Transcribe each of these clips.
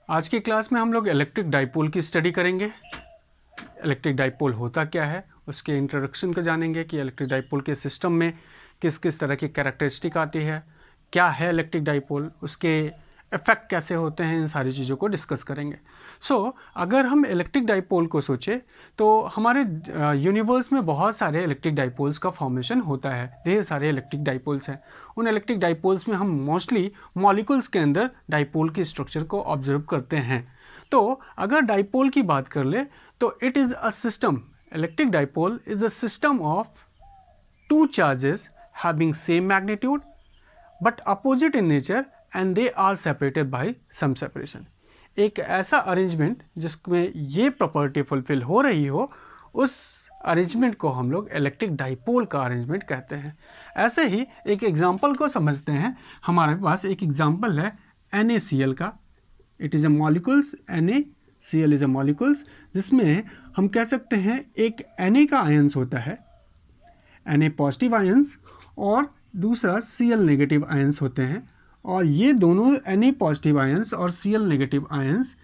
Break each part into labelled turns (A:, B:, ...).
A: आज की क्लास में हम लोग इलेक्ट्रिक डाइपोल की स्टडी करेंगे। इलेक्ट्रिक डाइपोल होता क्या है, उसके इंट्रोडक्शन को जानेंगे कि इलेक्ट्रिक डाइपोल के सिस्टम में किस किस तरह की कैरेक्टरिस्टिक आती है, क्या है इलेक्ट्रिक डाइपोल, उसके इफ़ेक्ट कैसे होते हैं, इन सारी चीज़ों को डिस्कस करेंगे। अगर हम इलेक्ट्रिक डाइपोल को सोचें तो हमारे यूनिवर्स में बहुत सारे इलेक्ट्रिक डाइपोल्स का फॉर्मेशन होता है, ढेर सारे इलेक्ट्रिक डाइपोल्स हैं। उन इलेक्ट्रिक डाइपोल्स में हम मोस्टली मॉलिक्यूल्स के अंदर डाइपोल की स्ट्रक्चर को ऑब्जर्व करते हैं। तो अगर डाइपोल की बात कर ले तो it is a system, electric dipole is a system of two charges having same magnitude but opposite in nature and they are separated by some separation। एक ऐसा अरेंजमेंट जिसमें ये प्रॉपर्टी फुलफिल हो रही हो, उस अरेंजमेंट को हम लोग इलेक्ट्रिक डाइपोल का अरेंजमेंट कहते हैं। ऐसे ही एक एग्जांपल को समझते हैं। हमारे पास एक एग्जांपल है NaCl का। It is a molecules, NaCl is a molecules, जिसमें हम कह सकते हैं एक Na का आयंस होता है, Na पॉजिटिव आयंस, और दूसरा Cl नेगेटिव आयंस होते हैं। और ये दोनों Na पॉजिटिव आयंस और Cl नेगेटिव आयंस,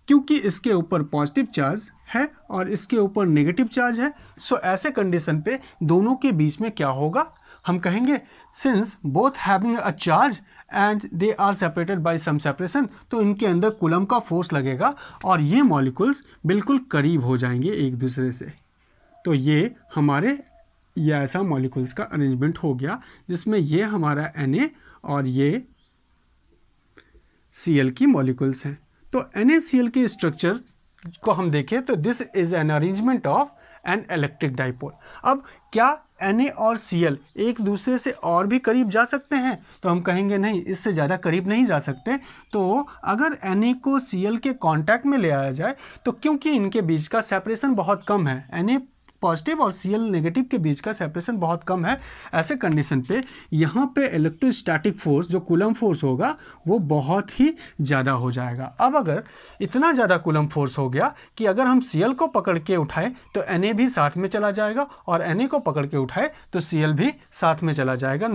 A: क्योंकि इसके ऊपर पॉजिटिव चार्ज है और इसके ऊपर नेगेटिव चार्ज है, ऐसे कंडीशन पे दोनों के बीच में क्या होगा, हम कहेंगे since both having a charge and they are separated by some separation, तो इनके अंदर कूलम का फोर्स लगेगा और ये मॉलिक्यूल्स बिल्कुल करीब हो जाएंगे एक दूसरे से। तो ये हमारे ऐसा मॉलिक्यूल्स का अरेंजमेंट हो गया जिसमें ये हमारा Na और ये Cl की मॉलिक्यूल्स हैं। तो NaCl के स्ट्रक्चर को हम देखें तो this is an arrangement of an electric dipole. अब क्या Na और Cl एक दूसरे से और भी करीब जा सकते हैं, तो हम कहेंगे नहीं, इससे ज़्यादा करीब नहीं जा सकते। तो अगर Na को Cl के कांटेक्ट में ले आया जाए तो क्योंकि इनके बीच का सेपरेशन बहुत कम है, Na पॉजिटिव और Cl नेगेटिव के बीच का सेपरेशन बहुत कम है, ऐसे कंडीशन पे यहाँ पे इलेक्ट्रोस्टैटिक फोर्स जो कूलम फोर्स होगा वो बहुत ही ज़्यादा हो जाएगा। अब अगर इतना ज़्यादा कूलम फोर्स हो गया कि अगर हम Cl को पकड़ के उठाए तो Na भी साथ में चला जाएगा और Na को पकड़ के उठाए तो Cl भी साथ में चला जाएगा।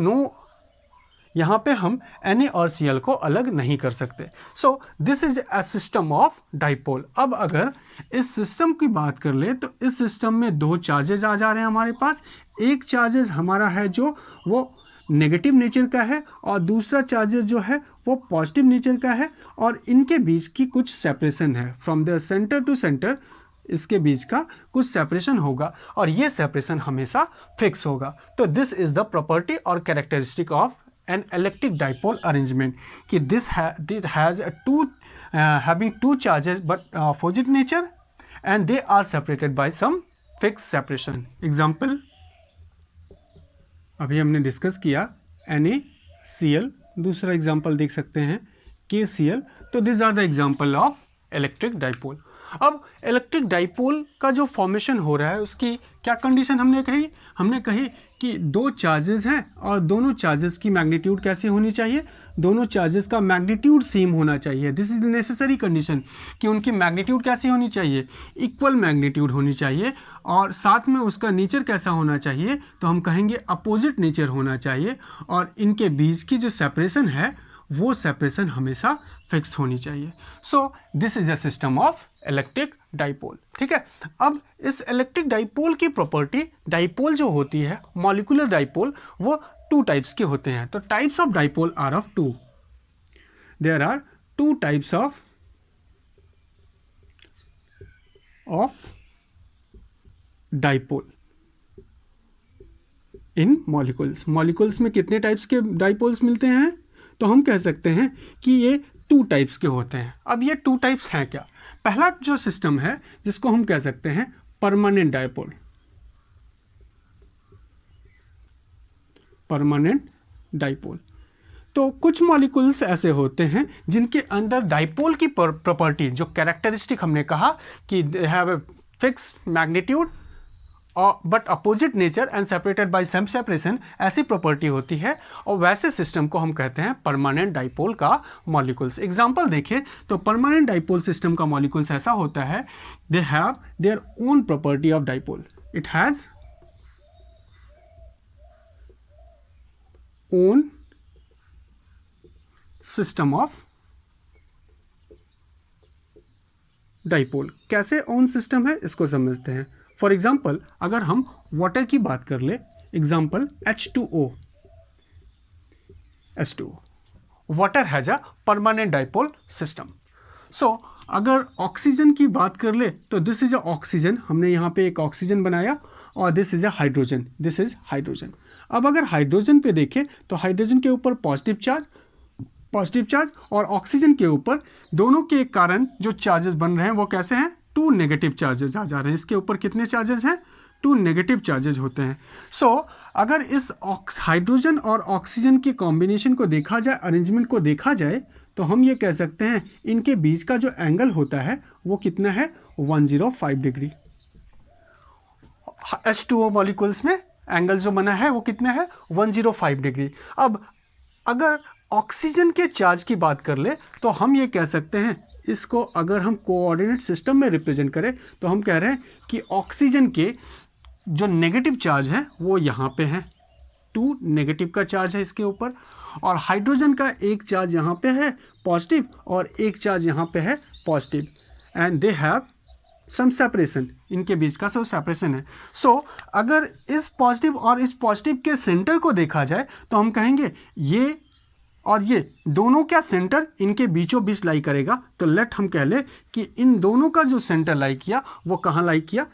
A: यहाँ पे हम Na और Cl को अलग नहीं कर सकते। This is a system of dipole. अब अगर इस सिस्टम की बात कर ले तो इस सिस्टम में दो चार्जेस आ जा रहे हैं हमारे पास। एक चार्जेस हमारा है जो वो नेगेटिव नेचर का है और दूसरा चार्जेस जो है वो पॉजिटिव नेचर का है, और इनके बीच की कुछ सेपरेशन है, from the centre to centre इसके बीच का कुछ सेपरेशन होगा और ये सेपरेशन हमेशा फिक्स होगा। तो दिस इज द प्रॉपर्टी और characteristic of an electric dipole arrangement कि this has a having two charges but opposite nature and they are separated by some fixed separation। Example अभी हमने डिस्कस किया NaCl, दूसरा example देख सकते हैं KCl। तो this are the example of electric dipole. अब इलेक्ट्रिक डाइपोल का जो फॉर्मेशन हो रहा है उसकी क्या कंडीशन हमने कही कि दो चार्जेस हैं और दोनों चार्जेस की मैग्नीट्यूड कैसी होनी चाहिए, दोनों चार्जेस का मैग्नीट्यूड सेम होना चाहिए। दिस इज नेसेसरी कंडीशन कि उनकी मैग्नीट्यूड कैसी होनी चाहिए, इक्वल मैग्नीट्यूड होनी चाहिए, और साथ में उसका नेचर कैसा होना चाहिए, तो हम कहेंगे अपोजिट नेचर होना चाहिए, और इनके बीच की जो सेपरेशन है वो सेपरेशन हमेशा फिक्स होनी चाहिए। This is a system of electric dipole. ठीक है। अब इस इलेक्ट्रिक डाइपोल की प्रॉपर्टी, डाइपोल जो होती है मॉलिक्यूलर डाइपोल, वो टू टाइप्स के होते हैं। तो types of dipole are of two. There are two types of dipole in molecules. Molecules में कितने टाइप्स के डाइपोल्स मिलते हैं, तो हम कह सकते हैं कि ये टू टाइप्स के होते हैं। अब ये टू टाइप्स हैं क्या? पहला जो सिस्टम है जिसको हम कह सकते हैं परमानेंट डाइपोल। Permanent dipole. तो कुछ मॉलिक्यूल्स ऐसे होते हैं जिनके अंदर डाइपोल की प्रॉपर्टी, जो कैरेक्टरिस्टिक हमने कहा कि they have a fix magnitude but opposite nature and separated by some separation, ऐसी प्रॉपर्टी होती है, और वैसे सिस्टम को हम कहते हैं परमानेंट डाइपोल का मॉलिक्यूल्स। एग्जांपल देखिए तो परमानेंट डाइपोल सिस्टम का मॉलिक्यूल्स ऐसा होता है, they have their own property of dipole. It has own system of dipole. कैसे ओन सिस्टम है इसको समझते हैं। फॉर एग्जाम्पल अगर हम वाटर की बात कर ले, example H2O, water has a permanent dipole system. So अगर ऑक्सीजन की बात कर ले तो दिस इज अ ऑक्सीजन, हमने यहाँ पे एक ऑक्सीजन बनाया, और this is a hydrogen, this is hydrogen. अब अगर हाइड्रोजन पे देखें तो हाइड्रोजन के ऊपर पॉजिटिव चार्ज और ऑक्सीजन के ऊपर, दोनों के कारण जो चार्जेस बन रहे हैं वो कैसे हैं, 2 नेगेटिव चार्जेस आ जा रहे हैं। इसके ऊपर कितने चार्जेस हैं, 2 नेगेटिव चार्जेस होते हैं। सो अगर इस हाइड्रोजन और ऑक्सीजन के कॉम्बिनेशन को देखा जाए, अरेंजमेंट को देखा जाए, तो हम ये कह सकते हैं इनके बीच का जो एंगल होता है वो कितना है, 105 डिग्री। H2O मॉलिक्यूल्स में एंगल जो बना है वो कितना है, 105 डिग्री। अब अगर ऑक्सीजन के चार्ज की बात कर ले तो हम ये कह सकते हैं, इसको अगर हम कोऑर्डिनेट सिस्टम में रिप्रेजेंट करें तो हम कह रहे हैं कि ऑक्सीजन के जो नेगेटिव चार्ज है वो यहाँ पे है, 2 नेगेटिव का चार्ज है इसके ऊपर, और हाइड्रोजन का एक चार्ज यहाँ पे है पॉजिटिव और एक चार्ज यहाँ पे है positive, and they have some separation, इनके बीच का सो सेपरेशन है। सो अगर इस पॉजिटिव और इस पॉजिटिव के सेंटर को देखा जाए तो हम कहेंगे ये और ये दोनों क्या सेंटर इनके बीचों बीच लाई करेगा। तो लेट हम कह ले कि इन दोनों का जो सेंटर लाई किया वो कहाँ लाई किया,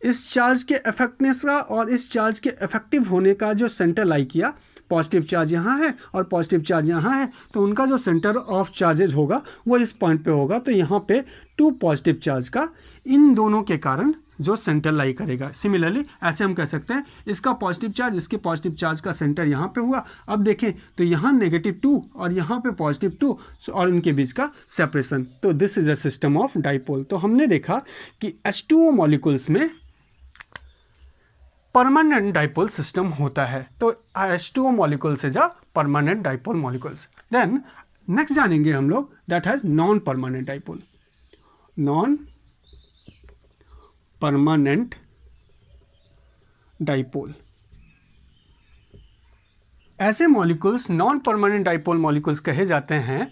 A: इस चार्ज के इफेक्टनेस का और इस चार्ज के इफेक्टिव होने का जो सेंटर लाई किया, पॉजिटिव चार्ज यहाँ है और पॉजिटिव चार्ज यहाँ है, तो उनका जो सेंटर ऑफ चार्जेज होगा वो इस पॉइंट पे होगा। तो यहाँ पे 2 पॉजिटिव चार्ज का इन दोनों के कारण जो सेंटर लाई करेगा। सिमिलरली ऐसे हम कह सकते हैं इसका पॉजिटिव चार्ज, इसके पॉजिटिव चार्ज का सेंटर यहाँ पे हुआ। अब देखें तो यहाँ -2 और यहाँ पे +2 और इनके बीच का सेपरेशन। तो this is a system of dipole. तो हमने देखा कि H2O मॉलिक्यूल्स में परमानेंट डाइपोल सिस्टम होता है। तो H2O molecules is a permanent dipole molecules. Then next जानेंगे हम लोग that has non permanent dipole. Non permanent dipole, ऐसे molecules non permanent dipole molecules कहे जाते हैं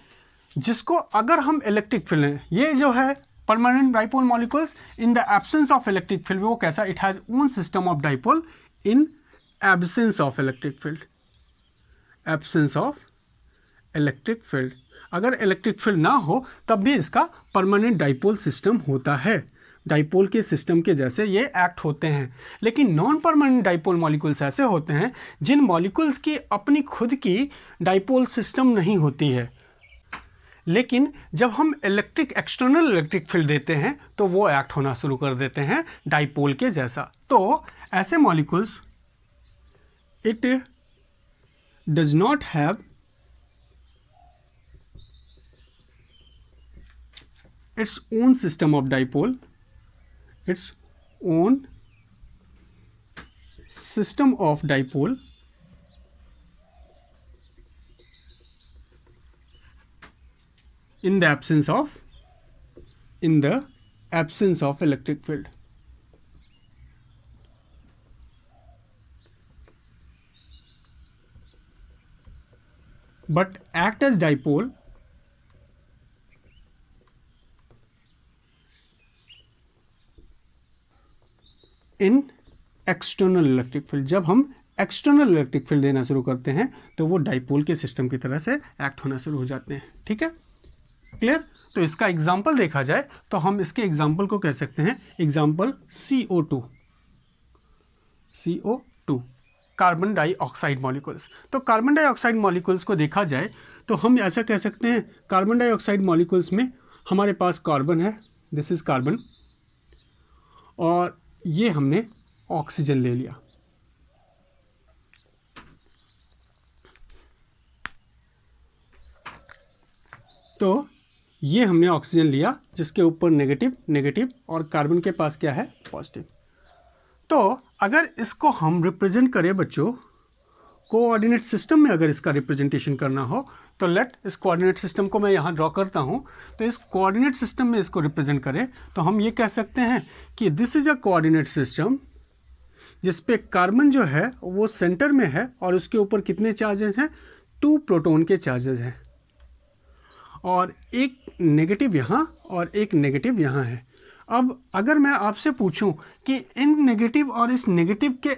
A: जिसको अगर हम इलेक्ट्रिक फील्ड, ये जो है permanent dipole molecules in the absence of electric field, वो कैसा, it has own system of dipole in absence of electric field, absence of electric field. अगर इलेक्ट्रिक फील्ड ना हो तब भी इसका परमानेंट डाइपोल सिस्टम होता है, डाइपोल के सिस्टम के जैसे ये एक्ट होते हैं। लेकिन नॉन परमानेंट डाइपोल मॉलिक्यूल्स ऐसे होते हैं जिन मॉलिक्यूल्स की अपनी खुद की डाइपोल सिस्टम नहीं होती है, लेकिन जब हम एक्सटर्नल इलेक्ट्रिक फील्ड देते हैं तो वो एक्ट होना शुरू कर देते हैं डाइपोल के जैसा। तो ऐसे molecules it does not have its own system of dipole, its own system of dipole in the absence of electric field. But act as dipole in external electric field. जब हम एक्सटर्नल इलेक्ट्रिक फील्ड देना शुरू करते हैं तो वो dipole के system की तरह से एक्ट होना शुरू हो जाते हैं। ठीक है, क्लियर। तो इसका एग्जाम्पल देखा जाए तो हम इसके एग्जाम्पल को कह सकते हैं, example CO2, carbon dioxide molecules. तो कार्बन डाइऑक्साइड मॉलिक्यूल्स को देखा जाए तो हम ऐसा कह सकते हैं, कार्बन डाइऑक्साइड मॉलिक्यूल्स में हमारे पास कार्बन है, दिस इज कार्बन, और ये हमने ऑक्सीजन ले लिया। तो ये हमने ऑक्सीजन लिया जिसके ऊपर नेगेटिव और कार्बन के पास क्या है, पॉजिटिव। तो अगर इसको हम रिप्रेजेंट करें बच्चों, कोऑर्डिनेट सिस्टम में अगर इसका रिप्रेजेंटेशन करना हो तो लेट इस कोऑर्डिनेट सिस्टम को मैं यहाँ ड्रॉ करता हूँ। तो इस कोऑर्डिनेट सिस्टम में इसको रिप्रेजेंट करें तो हम ये कह सकते हैं कि this is a coordinate system जिस पे कार्बन जो है वो सेंटर में है और उसके ऊपर कितने चार्जेस हैं, 2 प्रोटॉन के चार्जेस हैं, और एक नेगेटिव यहाँ और एक नेगेटिव यहाँ है। अब अगर मैं आपसे पूछूं कि इन नेगेटिव और इस नेगेटिव के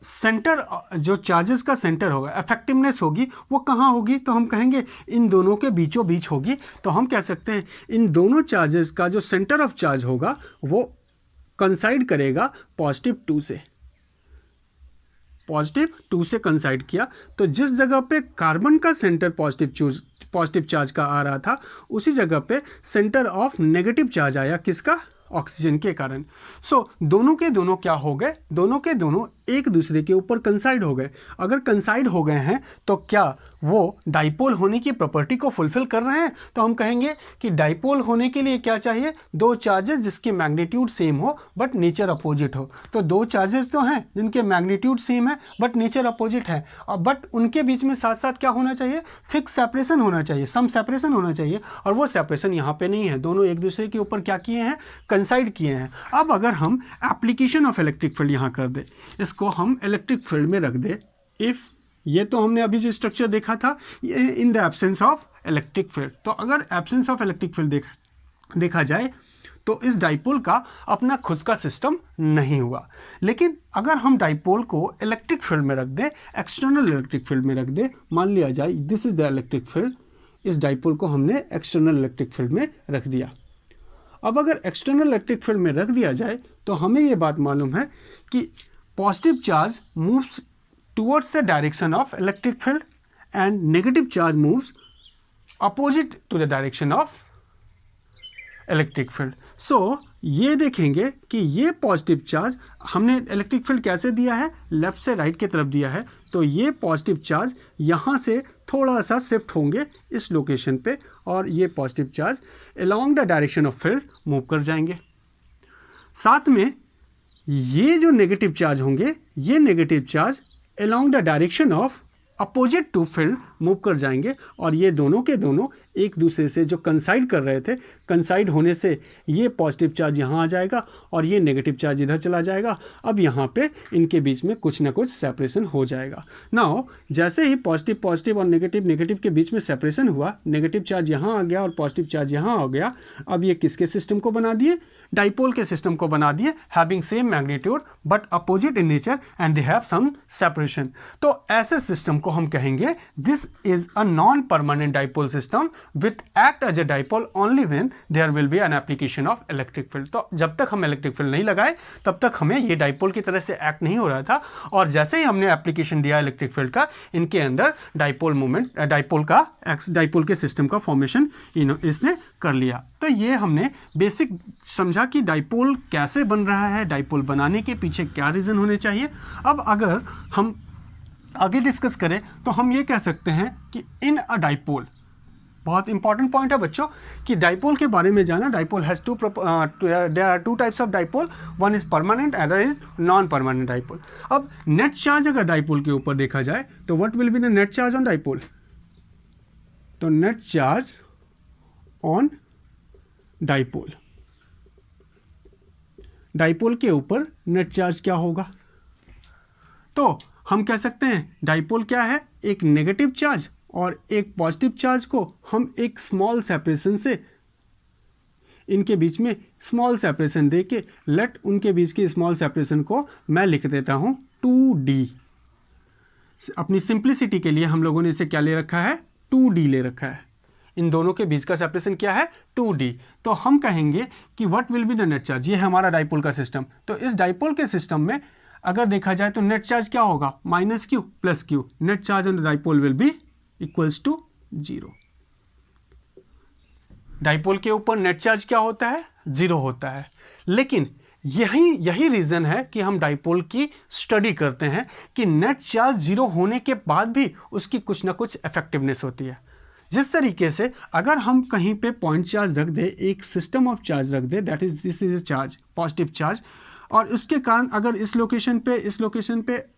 A: सेंटर, जो चार्जेस का सेंटर होगा, इफेक्टिवनेस होगी, वो कहाँ होगी, तो हम कहेंगे इन दोनों के बीचों बीच होगी। तो हम कह सकते हैं इन दोनों चार्जेस का जो सेंटर ऑफ चार्ज होगा वो कंसाइड करेगा +2 से। +2 से कंसाइड किया, तो जिस जगह पे कार्बन का सेंटर पॉजिटिव चार्ज का आ रहा था, उसी जगह पे सेंटर ऑफ नेगेटिव चार्ज आया, किसका, ऑक्सीजन के कारण। सो दोनों के दोनों क्या हो गए, दोनों के दोनों एक दूसरे के ऊपर कंसाइड हो गए। अगर कंसाइड हो गए हैं तो क्या वो डाइपोल होने की प्रॉपर्टी को फुलफिल कर रहे हैं, तो हम कहेंगे कि डाइपोल होने के लिए क्या चाहिए, दो चार्जेस जिसकी मैग्नीट्यूड सेम हो बट नेचर अपोजिट हो। तो दो चार्जेस तो हैं जिनके मैग्नीट्यूड सेम है बट नेचर अपोजिट है, और बट उनके बीच में साथ साथ क्या होना चाहिए, फिक्स सेपरेशन होना चाहिए, सम सेपरेशन होना चाहिए, और वो सेपरेशन यहाँ पे नहीं है। दोनों एक दूसरे के ऊपर क्या किए हैं, कंसाइड किए हैं। अब अगर हम एप्लीकेशन ऑफ इलेक्ट्रिक फील्ड यहाँ कर दे, इसको हम इलेक्ट्रिक फील्ड में रख दे, इफ ये तो हमने अभी जो स्ट्रक्चर देखा था ये in the absence of electric field, तो अगर एब्सेंस ऑफ इलेक्ट्रिक फील्ड देखा जाए तो इस डाइपोल का अपना खुद का सिस्टम नहीं हुआ। लेकिन अगर हम डाइपोल को इलेक्ट्रिक फील्ड में रख दें, एक्सटर्नल इलेक्ट्रिक फील्ड में रख दें, मान लिया जाए this is the electric field, इस डाइपोल को हमने एक्सटर्नल इलेक्ट्रिक फील्ड में रख दिया। अब अगर एक्सटर्नल इलेक्ट्रिक फील्ड में रख दिया जाए तो हमें ये बात मालूम है कि positive charge moves towards the direction of electric field and negative charge moves opposite to the direction of electric field. So ये देखेंगे कि ये पॉजिटिव चार्ज हमने इलेक्ट्रिक फील्ड कैसे दिया है, लेफ्ट से राइट की तरफ दिया है, तो ये पॉजिटिव चार्ज यहाँ से थोड़ा सा शिफ्ट होंगे इस लोकेशन पे, और ये positive charge along the direction of field move कर जाएंगे। साथ में ये जो नेगेटिव चार्ज होंगे, ये negative charge along the direction of opposite to field move कर जाएंगे, और ये दोनों के दोनों एक दूसरे से जो कंसाइड कर रहे थे, कंसाइड होने से ये पॉजिटिव चार्ज यहाँ आ जाएगा और ये नेगेटिव चार्ज इधर चला जाएगा। अब यहाँ पे इनके बीच में कुछ ना कुछ सेपरेशन हो जाएगा। नाउ जैसे ही पॉजिटिव पॉजिटिव और नेगेटिव नेगेटिव के बीच में सेपरेशन हुआ, नेगेटिव चार्ज यहाँ आ गया और पॉजिटिव चार्ज यहाँ आ गया। अब ये किसके सिस्टम को बना दिए, डाइपोल के सिस्टम को बना दिए, having same magnitude but opposite in nature and they have some separation. तो ऐसे सिस्टम को हम कहेंगे this is a non permanent dipole system with act as a dipole only when there will be an application of electric field. तो जब तक हम electric field नहीं लगाए तब तक हमें ये डाइपोल की तरह से एक्ट नहीं हो रहा था, और जैसे ही हमने एप्लीकेशन दिया इलेक्ट्रिक फील्ड का, इनके अंदर डाइपोल मूवमेंट, डाइपोल के सिस्टम का फॉर्मेशन इसने कर लिया। तो ये हमने बेसिक समझा कि डाइपोल कैसे बन रहा है, डाइपोल बनाने के पीछे क्या रीज़न होने चाहिए। अब अगर हम आगे डिस्कस करें तो हम ये कह सकते हैं कि इन अ डाइपोल, बहुत इंपॉर्टेंट पॉइंट है बच्चों कि डाइपोल के बारे में जाना। Dipole has there are two types of dipole, one is permanent, other is non permanent dipole. अब नेट चार्ज अगर डाइपोल के ऊपर देखा जाए तो what will be the net charge on dipole, तो net charge on dipole, dipole के ऊपर नेट चार्ज क्या होगा, तो हम कह सकते हैं डाइपोल क्या है, एक नेगेटिव चार्ज और एक पॉजिटिव चार्ज को हम एक स्मॉल सेपरेशन से, इनके बीच में स्मॉल सेपरेशन देके, लेट उनके बीच की स्मॉल सेपरेशन को मैं लिख देता हूं 2D। अपनी सिंप्लिसिटी के लिए हम लोगों ने इसे क्या ले रखा है, 2D ले रखा है। इन दोनों के बीच का सेपरेशन क्या है, 2D। तो हम कहेंगे कि what will be the net charge, ये है हमारा डाइपोल का सिस्टम। तो इस डाइपोल के सिस्टम में अगर देखा जाए तो नेट चार्ज क्या होगा, -q + q। Net charge on the dipole will be equals to 0। Dipole के ऊपर नेट चार्ज क्या होता है, 0 होता है। लेकिन यही रीज़न है कि हम डाइपोल की स्टडी करते हैं कि नेट चार्ज 0 होने के बाद भी उसकी कुछ ना कुछ इफेक्टिवनेस होती है। जिस तरीके से अगर हम कहीं पे पॉइंट चार्ज रख दे, एक सिस्टम ऑफ चार्ज रख दे, that is this is a charge, positive charge, और उसके कारण अगर इस लोकेशन पे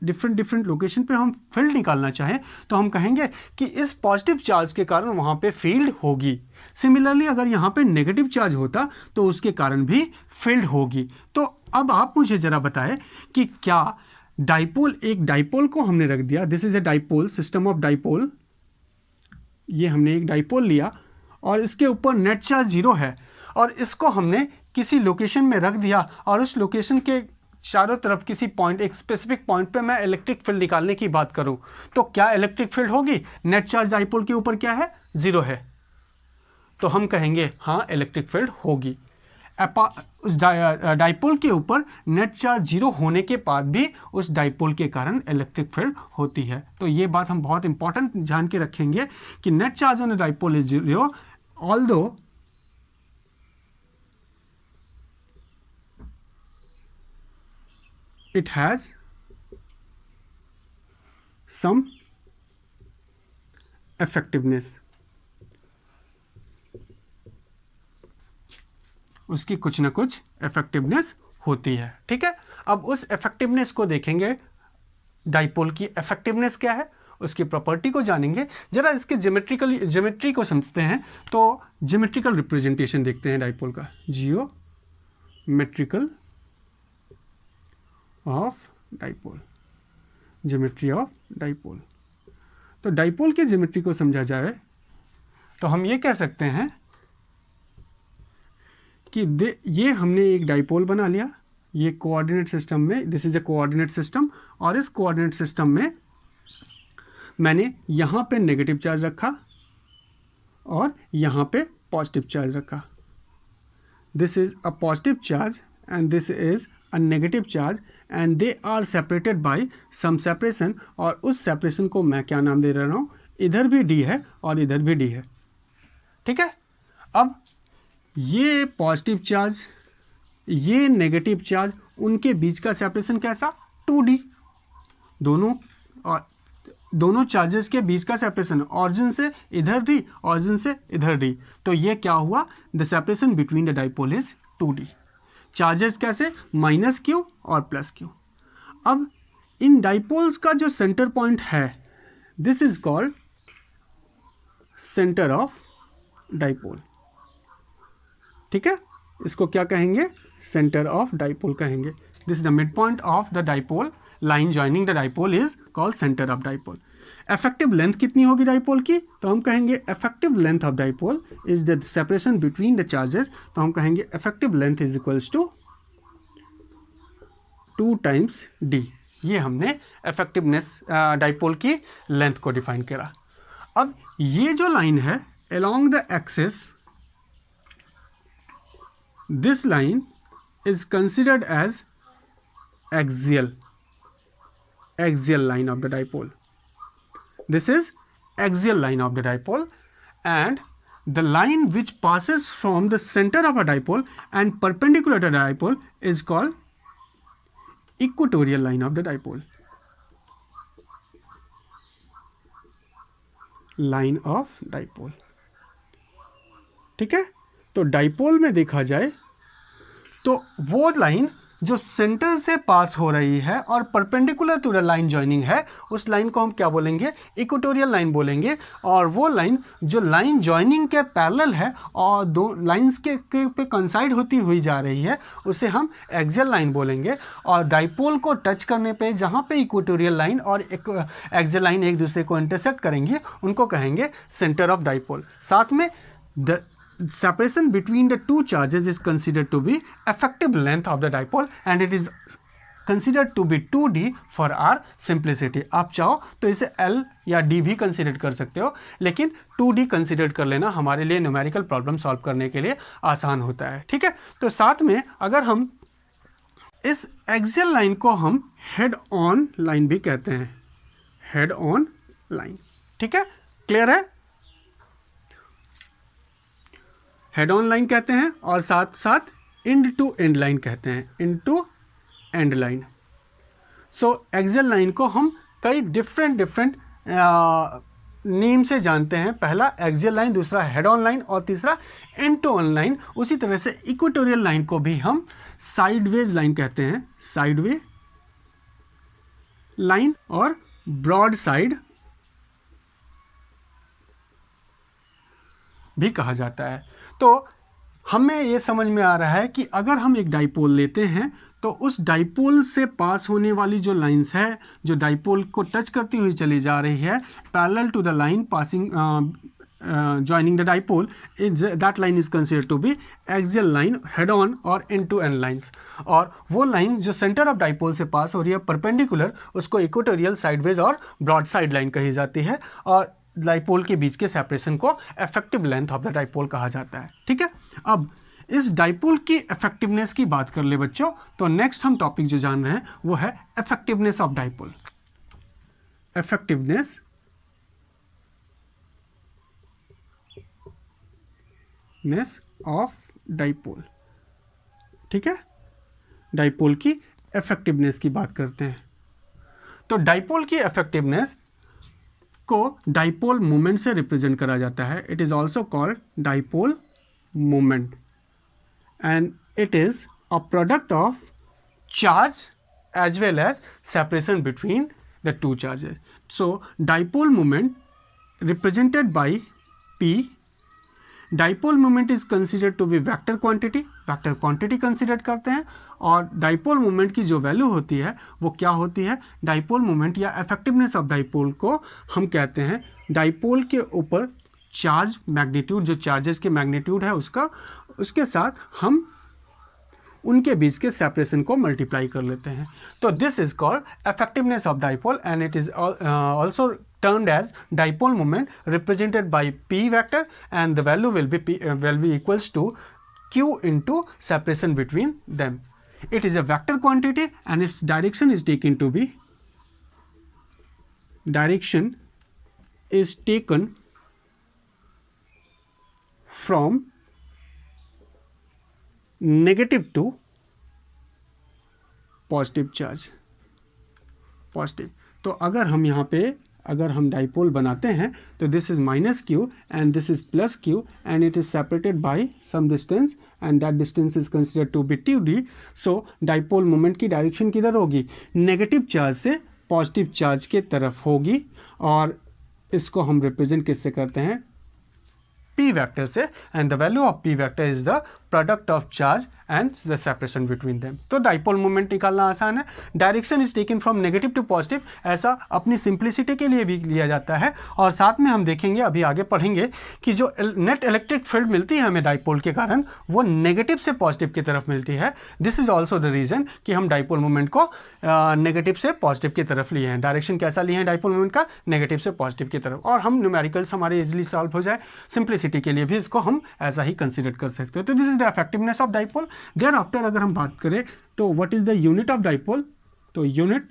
A: डिफरेंट लोकेशन पे हम फील्ड निकालना चाहें तो हम कहेंगे कि इस पॉजिटिव चार्ज के कारण वहाँ पे फील्ड होगी। सिमिलरली अगर यहाँ पे नेगेटिव चार्ज होता तो उसके कारण भी फील्ड होगी। तो अब आप मुझे ज़रा बताएं कि क्या डाइपोल, एक डाइपोल को हमने रख दिया, this is a dipole, system of dipole, ये हमने एक डाइपोल लिया और इसके ऊपर नेट चार्ज 0 है। और इसको हमने किसी लोकेशन में रख दिया और उस लोकेशन के चारों तरफ किसी पॉइंट, एक स्पेसिफिक पॉइंट पे मैं इलेक्ट्रिक फील्ड निकालने की बात करूं, तो क्या इलेक्ट्रिक फील्ड होगी? नेट चार्ज डाइपोल के ऊपर क्या है? 0 है। तो हम कहेंगे हाँ, इलेक्ट्रिक फील्ड होगी। उस डाइपोल के ऊपर नेट चार्ज 0 होने के बाद भी उस डाइपोल के कारण इलेक्ट्रिक फील्ड होती है। तो ये बात हम बहुत इंपॉर्टेंट जान के रखेंगे कि net charge on a dipole is 0 although it has some effectiveness, उसकी कुछ ना कुछ इफेक्टिवनेस होती है। ठीक है, अब उस इफेक्टिवनेस को देखेंगे, डाइपोल की इफेक्टिवनेस क्या है, उसकी प्रॉपर्टी को जानेंगे। जरा इसके ज्योमेट्री को समझते हैं। तो ज्योमेट्रिकल रिप्रेजेंटेशन देखते हैं डाइपोल का, geometrical of dipole, geometry of dipole. तो डाइपोल की ज्योमेट्री को समझा जाए तो हम ये कह सकते हैं कि ये हमने एक डाइपोल बना लिया, ये कोऑर्डिनेट सिस्टम में, this is A coordinate system, और इस कोऑर्डिनेट सिस्टम में मैंने यहाँ पे नेगेटिव चार्ज रखा और यहाँ पे पॉजिटिव चार्ज रखा। This is a positive charge and this is a negative charge and they are separated by some separation, और उस सेपरेशन को मैं क्या नाम दे रहा हूँ, इधर भी d है और इधर भी d है। ठीक है, अब ये पॉजिटिव चार्ज, ये नेगेटिव चार्ज, उनके बीच का सेपरेशन कैसा, 2d। दोनों चार्जेस के बीच का सेपरेशन, ऑरिजिन से इधर d, ऑरिजिन से इधर d। तो ये क्या हुआ, the separation between the dipole is 2d। Charges कैसे, माइनस क्यू और प्लस क्यू। अब इन डाइपोल्स का जो सेंटर पॉइंट है, this is called centre of dipole. ठीक है, इसको क्या कहेंगे, सेंटर ऑफ डाइपोल कहेंगे। This is the mid point of the dipole, line joining the dipole is called centre of dipole. Effective length कितनी होगी डाइपोल की, तो हम कहेंगे effective length of dipole is the separation between the charges. तो हम कहेंगे effective length is equals to 2 times d। ये हमने इफेक्टिवनेस डाइपोल की लेंथ को डिफाइन करा। अब ये जो लाइन है along the axis, this line is considered as axial line of the dipole. This is axial line of the dipole, and the line which passes from the center of a dipole and perpendicular to the dipole is called equatorial line of the dipole. Line of dipole. ठीक है, तो dipole में देखा जाए तो वो line जो centre से पास हो रही है और perpendicular to the line joining है, उस लाइन को हम क्या बोलेंगे, इक्वेटोरियल लाइन बोलेंगे। और वो लाइन जो लाइन जॉइनिंग के पैरेलल है और दो लाइंस के पे कंसाइड होती हुई जा रही है, उसे हम एक्सियल लाइन बोलेंगे। और डाइपोल को टच करने पे जहाँ पे इक्वेटोरियल लाइन और एक्सियल लाइन एक दूसरे को इंटरसेक्ट करेंगे, उनको कहेंगे सेंटर ऑफ डाइपोल। साथ में the separation between the two charges is considered to be effective length of the dipole, and it is considered to be 2d for our simplicity. आप चाहो तो इसे l या d भी कंसिडर कर सकते हो, लेकिन 2d कंसिडर कर लेना हमारे लिए न्यूमेरिकल प्रॉब्लम सॉल्व करने के लिए आसान होता है। ठीक है, तो साथ में अगर हम इस एक्सियल लाइन को हम हेड ऑन लाइन भी कहते हैं, हेड ऑन लाइन। ठीक है, क्लियर है, हेड ऑन लाइन कहते हैं और साथ साथ एंड टू एंड लाइन कहते हैं, end to end line. So axial line को हम कई डिफरेंट नेम से जानते हैं। पहला एक्सियल लाइन, दूसरा हेड ऑन लाइन और तीसरा एंड टू एंड लाइन। उसी तरह से इक्वेटोरियल लाइन को भी हम साइडवेज लाइन कहते हैं, साइडवे लाइन और ब्रॉड साइड भी कहा जाता है। तो हमें ये समझ में आ रहा है कि अगर हम एक डाइपोल लेते हैं तो उस डाइपोल से पास होने वाली जो लाइंस है, जो डाइपोल को टच करती हुई चली जा रही है, parallel to the line passing joining the dipole, that line is considered to be axial line, head on और end to end lines. और वो लाइन जो सेंटर ऑफ डाइपोल से पास हो रही है परपेंडिकुलर, उसको इक्वेटोरियल, साइडवेज और ब्रॉड साइड लाइन कही जाती है, और डाइपोल के बीच के सेपरेशन को effective length of the dipole कहा जाता है. ठीक है, अब इस डाइपोल की इफेक्टिवनेस की बात कर ले बच्चों, तो नेक्स्ट हम टॉपिक जो जान रहे हैं वो है effectiveness of dipole. Effectiveness of dipole. ठीक है, डाइपोल की इफेक्टिवनेस की बात करते हैं. तो डाइपोल की इफेक्टिवनेस को डाइपोल मोमेंट से रिप्रेजेंट करा जाता है. It is also called dipole moment, and it is a product of charge as well as separation between the two charges. So dipole moment represented by P. Dipole moment is considered to be vector quantity. Vector quantity consider करते हैं, और dipole moment की जो value होती है वो क्या होती है, dipole moment या effectiveness of dipole को हम कहते हैं dipole के ऊपर चार्ज मैग्नीट्यूड, जो चार्जेस के मैग्नीट्यूड है उसका, उसके साथ हम उनके बीच के सेपरेशन को मल्टीप्लाई कर लेते हैं. तो this is called effectiveness of dipole, and it is also termed as dipole moment represented by p vector, and the value will be equals to q into separation between them. It is a vector quantity and its direction is taken to be, direction is taken from negative to positive charge. Positive, तो अगर हम यहाँ पे अगर हम dipole बनाते हैं तो this is minus q and this is plus q, and it is separated by some distance, and that distance is considered to be t d. So dipole moment की डायरेक्शन किधर होगी, नेगेटिव चार्ज से positive charge के तरफ होगी, और इसको हम रिप्रेजेंट किससे करते हैं, P vector से, and the value of P vector is the product of charge and the separation between them. तो डाइपोल मोमेंट निकालना आसान है. Direction is taken from negative to positive, ऐसा अपनी सिंप्लिसिटी के लिए भी लिया जाता है, और साथ में हम देखेंगे, अभी आगे पढ़ेंगे कि जो नेट इलेक्ट्रिक फील्ड मिलती है हमें डाइपोल के कारण, वो नेगेटिव से पॉजिटिव की तरफ मिलती है. This is also the reason कि हम डाइपोल मोमेंट को नेगेटिव से पॉजिटिव की तरफ लिए हैं. डायरेक्शन कैसा लिए हैं डाइपोल मोमेंट का, नेगेटिव से पॉजिटिव की तरफ, और हम न्यूमेरिकल्स हमारे इजिली सॉल्व हो जाए, सिंप्लिसिटी के लिए भी इसको हम ऐसा ही कंसिडर कर सकते हैं. तो this is the effectiveness of dipole. Thereafter अगर हम बात करें तो what is the unit of dipole, तो unit,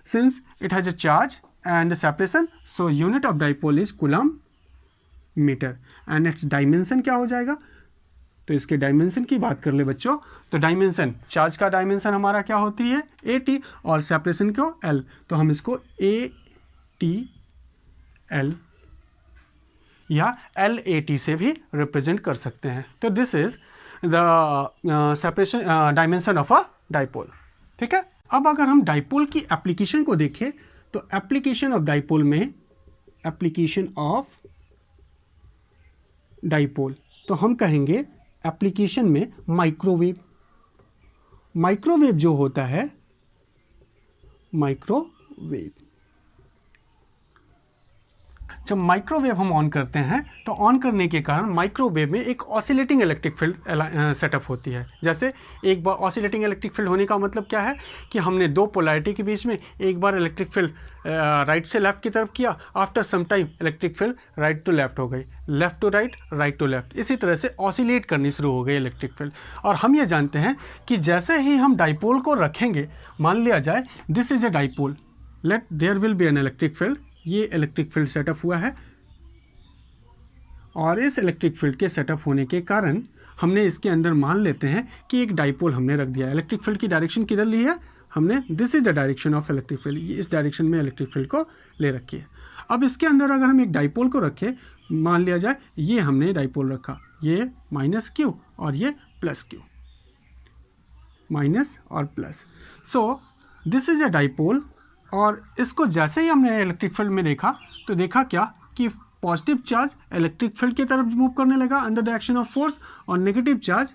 A: since it has a charge and separation, so unit of dipole is coulomb metre, and its dimension क्या हो जाएगा, तो इसके डायमेंशन की बात कर ले बच्चों, तो डायमेंशन, चार्ज का डायमेंशन हमारा क्या होती है ए टी, और सेपरेशन क्यों एल, तो हम इसको ए टी एल या एल ए टी से भी रिप्रेजेंट कर सकते हैं. तो this is the separation dimension of a dipole. ठीक है, अब अगर हम डाइपोल की एप्लीकेशन को देखें तो एप्लीकेशन ऑफ डाइपोल में, एप्लीकेशन ऑफ डाइपोल, तो हम कहेंगे एप्लीकेशन में माइक्रोवेव. माइक्रोवेव जो होता है, माइक्रोवेव, जब माइक्रोवेव हम ऑन करते हैं तो ऑन करने के कारण माइक्रोवेव में एक ऑसिलेटिंग इलेक्ट्रिक फील्ड सेटअप होती है. जैसे एक बार ऑसिलेटिंग इलेक्ट्रिक फील्ड होने का मतलब क्या है कि हमने दो पोलैरिटी के बीच में एक बार इलेक्ट्रिक फील्ड राइट से लेफ्ट की तरफ किया, after some time electric field right to left हो गई, left to right, right to left, इसी तरह से ऑसिलेट करनी शुरू हो गई इलेक्ट्रिक फील्ड. और हम ये जानते हैं कि जैसे ही हम डाइपोल को रखेंगे, मान लिया जाए this is a dipole, let there will be an electric field, ये इलेक्ट्रिक फील्ड सेटअप हुआ है, और इस इलेक्ट्रिक फील्ड के सेटअप होने के कारण हमने इसके अंदर मान लेते हैं कि एक डाइपोल हमने रख दिया. इलेक्ट्रिक फील्ड की डायरेक्शन किधर ली है हमने, this is the direction of electric field, इस डायरेक्शन में इलेक्ट्रिक फील्ड को ले रखी है. अब इसके अंदर अगर हम एक डाइपोल को रखें, मान लिया जाए ये हमने डाइपोल रखा, ये माइनस क्यू और ये प्लस क्यू, माइनस और plus, so this is a dipole. और इसको जैसे ही हमने इलेक्ट्रिक फील्ड में देखा तो देखा क्या कि पॉजिटिव चार्ज इलेक्ट्रिक फील्ड की तरफ मूव करने लगा under the action of force, और negative charge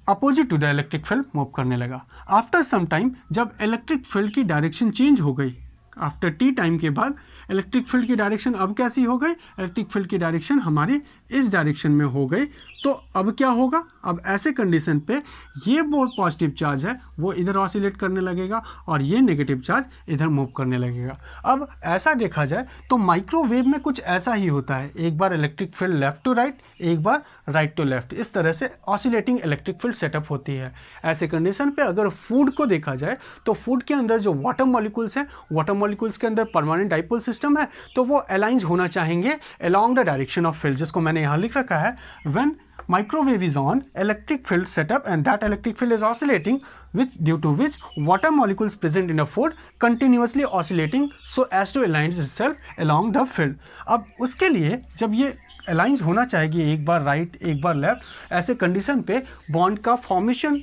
A: opposite to the electric field move करने लगा. आफ्टर सम टाइम जब इलेक्ट्रिक फील्ड की डायरेक्शन चेंज हो गई, आफ्टर टी टाइम के बाद इलेक्ट्रिक फील्ड की डायरेक्शन अब कैसी हो गई, इलेक्ट्रिक फील्ड की डायरेक्शन हमारी इस डायरेक्शन में हो गई। तो अब क्या होगा, अब ऐसे कंडीशन पे ये वो पॉजिटिव चार्ज है वो इधर ऑसिलेट करने लगेगा और ये नेगेटिव चार्ज इधर मूव करने लगेगा। अब ऐसा देखा जाए तो माइक्रोवेव में कुछ ऐसा ही होता है, एक बार electric field left to right, एक बार राइट टू लेफ्ट, इस तरह से ऑसिलेटिंग इलेक्ट्रिक फील्ड सेटअप होती है। ऐसे कंडीशन पे अगर फूड को देखा जाए तो फूड के अंदर जो वाटर मॉलिक्यूल्स हैं, वाटर मॉलिक्यूल्स के अंदर परमानेंट डाइपोल सिस्टम है, तो वो अलाइंस होना चाहेंगे along the direction of field, जिसको मैंने यहाँ लिख रखा है, when microwave is on, electric field setup and that electric field is oscillating, which due to which water molecules present in a food continuously oscillating so as to align itself along the field। अब उसके लिए जब ये alliance होना चाहिए एक बार right एक बार लेफ्ट, ऐसे कंडीशन पे बॉन्ड का फॉर्मेशन,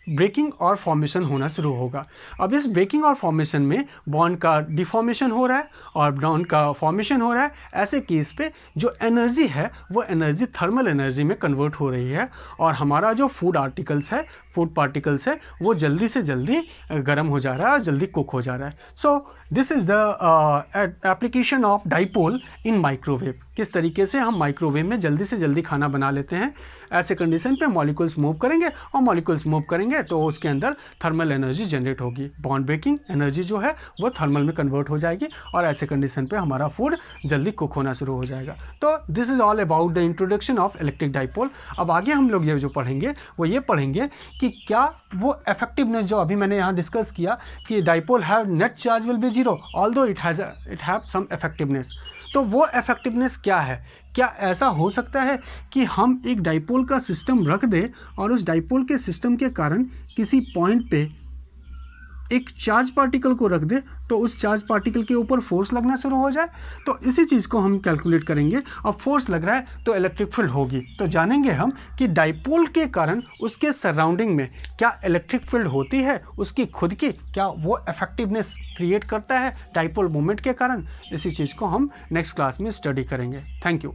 A: ब्रेकिंग और फॉर्मेशन होना शुरू होगा। अब इस ब्रेकिंग और फॉर्मेशन में बॉन्ड का डिफॉर्मेशन हो रहा है और बॉन्ड का फॉर्मेशन हो रहा है। ऐसे केस पे जो एनर्जी है वो एनर्जी थर्मल एनर्जी में कन्वर्ट हो रही है और हमारा जो फूड पार्टिकल्स है वो जल्दी से जल्दी गर्म हो जा रहा है और जल्दी कुक हो जा रहा है। So this is the application of dipole in microwave. किस तरीके से हम माइक्रोवेव में जल्दी से जल्दी खाना बना लेते हैं। ऐसे कंडीशन पे मॉलिक्यूल्स मूव करेंगे और मॉलिक्यूल्स मूव करेंगे तो उसके अंदर थर्मल एनर्जी जनरेट होगी, बॉन्ड ब्रेकिंग एनर्जी जो है वो थर्मल में कन्वर्ट हो जाएगी और ऐसे कंडीशन पे हमारा फूड जल्दी कुक होना शुरू हो जाएगा। तो this is all about the introduction of electric dipole. अब आगे हम लोग ये जो पढ़ेंगे वो ये पढ़ेंगे कि क्या वो इफेक्टिवनेस जो अभी मैंने यहाँ डिस्कस किया कि dipole have net charge will be zero although it have some effectiveness, तो वो इफेक्टिवनेस क्या है। क्या ऐसा हो सकता है कि हम एक डाइपोल का सिस्टम रख दें और उस डाइपोल के सिस्टम के कारण किसी पॉइंट पे एक चार्ज पार्टिकल को रख दे तो उस चार्ज पार्टिकल के ऊपर फोर्स लगना शुरू हो जाए। तो इसी चीज़ को हम कैलकुलेट करेंगे और फोर्स लग रहा है तो इलेक्ट्रिक फील्ड होगी। तो जानेंगे हम कि डाइपोल के कारण उसके सराउंडिंग में क्या इलेक्ट्रिक फील्ड होती है, उसकी खुद की क्या वो इफेक्टिवनेस क्रिएट करता है डाइपोल मोमेंट के कारण। इसी चीज़ को हम नेक्स्ट क्लास में स्टडी करेंगे। Thank you.